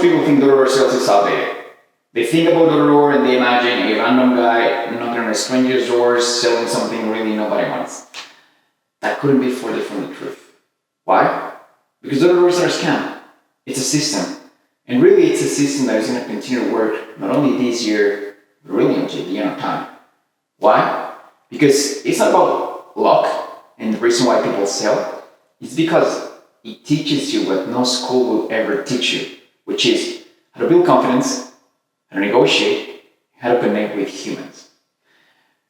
most people think door-to-door sales is outdated. They think about door-to-door and they imagine a random guy knocking on a stranger's doors selling something really nobody wants. That couldn't be further from the truth. Why? Because door-to-doors are a scam. It's a system. And really it's a system that is going to continue to work not only this year, but really until the end of time. Why? Because it's not about luck and the reason why people sell. It's because it teaches you what no school will ever teach you, which is how to build confidence, how to negotiate, how to connect with humans.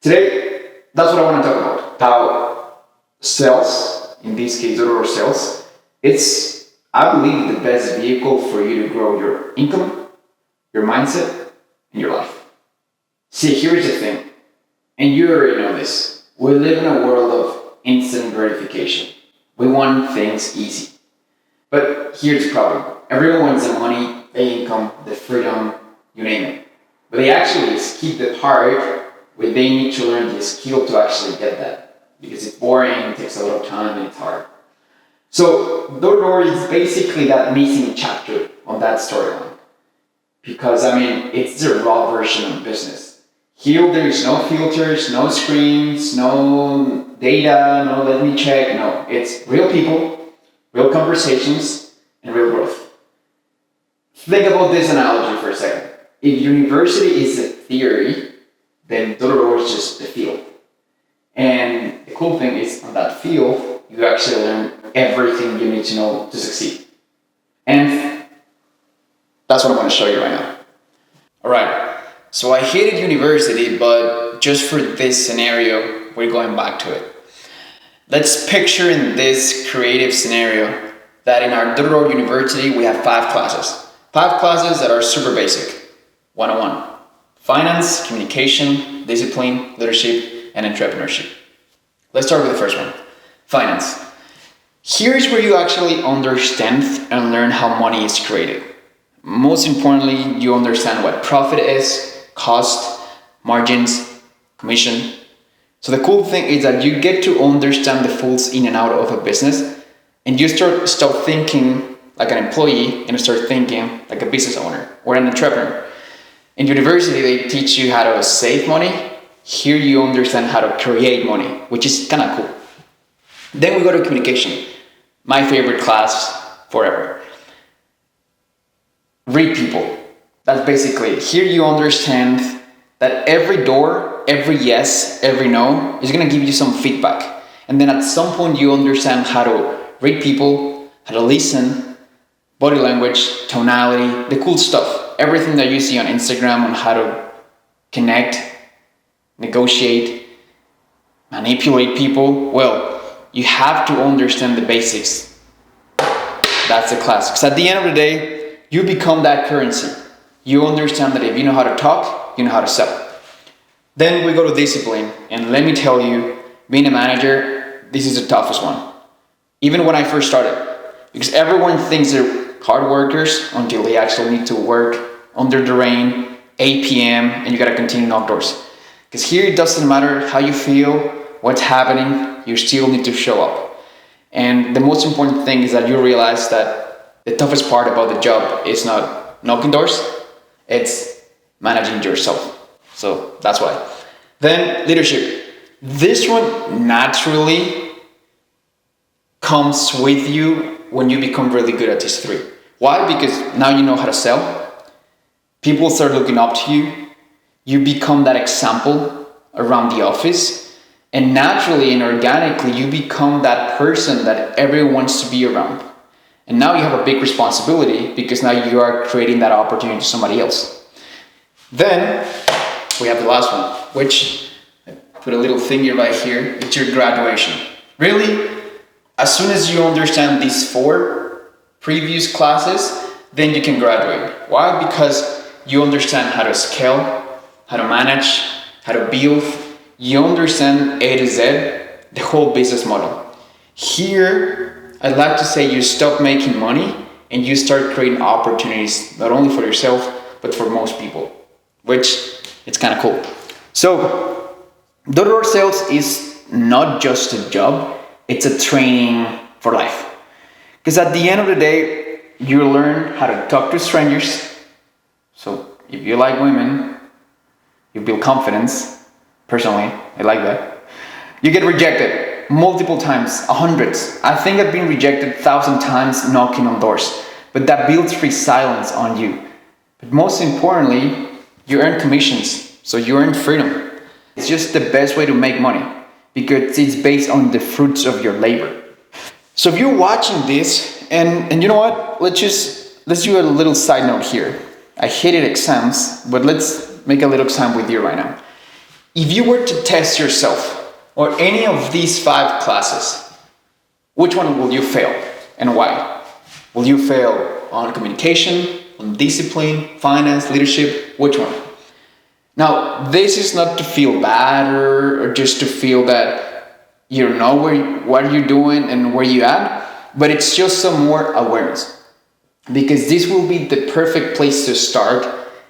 Today, that's what I want to talk about. How sales, in this case, door-to-door sales, it's, I believe, the best vehicle for you to grow your income, your mindset, and your life. See, here's the thing, and you already know this. We live in a world of instant gratification. We want things easy. But here's the problem. Everyone wants the money, the income, the freedom, you name it. But they actually skip the part where they need to learn the skill to actually get that. Because it's boring, it takes a lot of time, and it's hard. So door-to-door is basically that missing chapter on that storyline. Because, it's the raw version of business. Here there is no filters, no screens, no data, no let me check. No, it's real people, real conversations, and real growth. Think about this analogy for a second. If university is a theory, then door-to-door is just the field. And the cool thing is, on that field, you actually learn everything you need to know to succeed. And that's what I'm going to show you right now. Alright. So I hated university, but just for this scenario, we're going back to it. Let's picture in this creative scenario that in our door-to-door university, we have 5 classes. 5 classes that are super basic. 101. Finance, communication, discipline, leadership, and entrepreneurship. Let's start with the first one. Finance. Here's where you actually understand and learn how money is created. Most importantly, you understand what profit is, cost, margins, commission. So the cool thing is that you get to understand the fulls in and out of a business, and you stop thinking like an employee and start thinking like a business owner or an entrepreneur. In university, they teach you how to save money. Here you understand how to create money, which is kind of cool. Then we go to communication. My favorite class forever. Read people. That's basically it. Here you understand that every door, every yes, every no is going to give you some feedback. And then at some point you understand how to read people, how to listen, body language, tonality, the cool stuff. Everything that you see on Instagram on how to connect, negotiate, manipulate people. Well, you have to understand the basics. That's the class. Because at the end of the day, you become that currency. You understand that if you know how to talk, you know how to sell. Then we go to discipline. And let me tell you, being a manager, this is the toughest one. Even when I first started. Because everyone thinks they're hard workers until they actually need to work under the rain, 8 p.m., and you gotta continue knock doors. Because here it doesn't matter how you feel, what's happening, you still need to show up. And the most important thing is that you realize that the toughest part about the job is not knocking doors, it's managing yourself. So that's why. Then leadership. This one naturally comes with you when you become really good at these 3. Why? Because now you know how to sell. People start looking up to you. You become that example around the office. And naturally and organically, you become that person that everyone wants to be around. And now you have a big responsibility because now you are creating that opportunity to somebody else. Then we have the last one, which I put a little finger right here. It's your graduation. Really, as soon as you understand these 4 previous classes, then you can graduate. Why? Because you understand how to scale, how to manage, how to build. You understand A to Z, the whole business model. Here, I'd like to say you stop making money and you start creating opportunities, not only for yourself, but for most people, which it's kind of cool. So, door-to-door sales is not just a job, it's a training for life. Because at the end of the day, You learn how to talk to strangers. So if you like women, you build confidence. Personally, I like that. You get rejected multiple times, hundreds. I think I've been rejected 1,000 times knocking on doors. But that builds resilience on you. But most importantly, you earn commissions. So you earn freedom. It's just the best way to make money because it's based on the fruits of your labor. So if you're watching this, and you know what, let's do a little side note here. I hated exams, but let's make a little exam with you right now. If you were to test yourself or any of these 5 classes, which one will you fail and why? Will you fail on communication, on discipline, finance, leadership? Which one? Now, this is not to feel bad or just to feel that you know what you're doing and where you're at, but it's just some more awareness. Because this will be the perfect place to start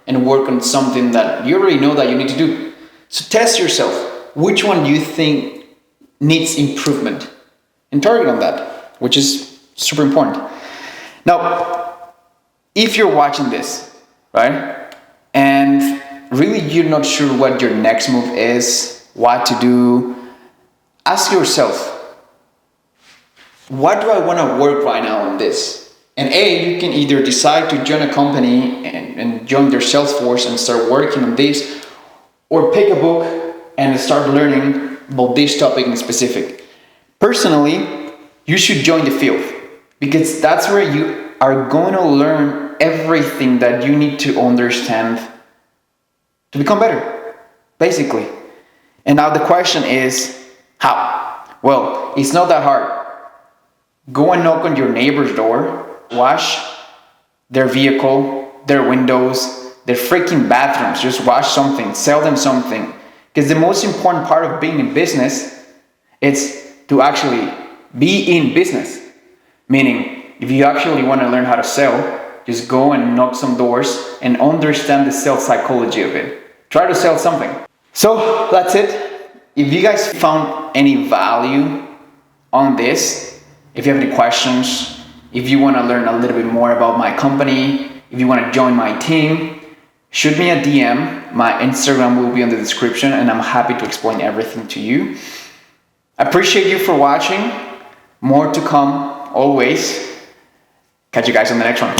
and work on something that you already know that you need to do. So test yourself. Which one do you think needs improvement? And target on that, which is super important. Now, if you're watching this, right, and really you're not sure what your next move is, what to do, ask yourself, what do I want to work right now on this? And you can either decide to join a company and join their sales force and start working on this, or pick a book and start learning about this topic in specific. Personally, you should join the field because that's where you are going to learn everything that you need to understand to become better, basically. And now the question is, how? Well, it's not that hard. Go and knock on your neighbor's door, wash their vehicle, their windows, their freaking bathrooms. Just wash something, sell them something. Because the most important part of being in business is to actually be in business. Meaning, if you actually want to learn how to sell, just go and knock some doors and understand the sales psychology of it. Try to sell something. So that's it. If you guys found any value on this, if you have any questions, if you want to learn a little bit more about my company, if you want to join my team, shoot me a DM. My Instagram will be in the description and I'm happy to explain everything to you. I appreciate you for watching. More to come always. Catch you guys on the next one.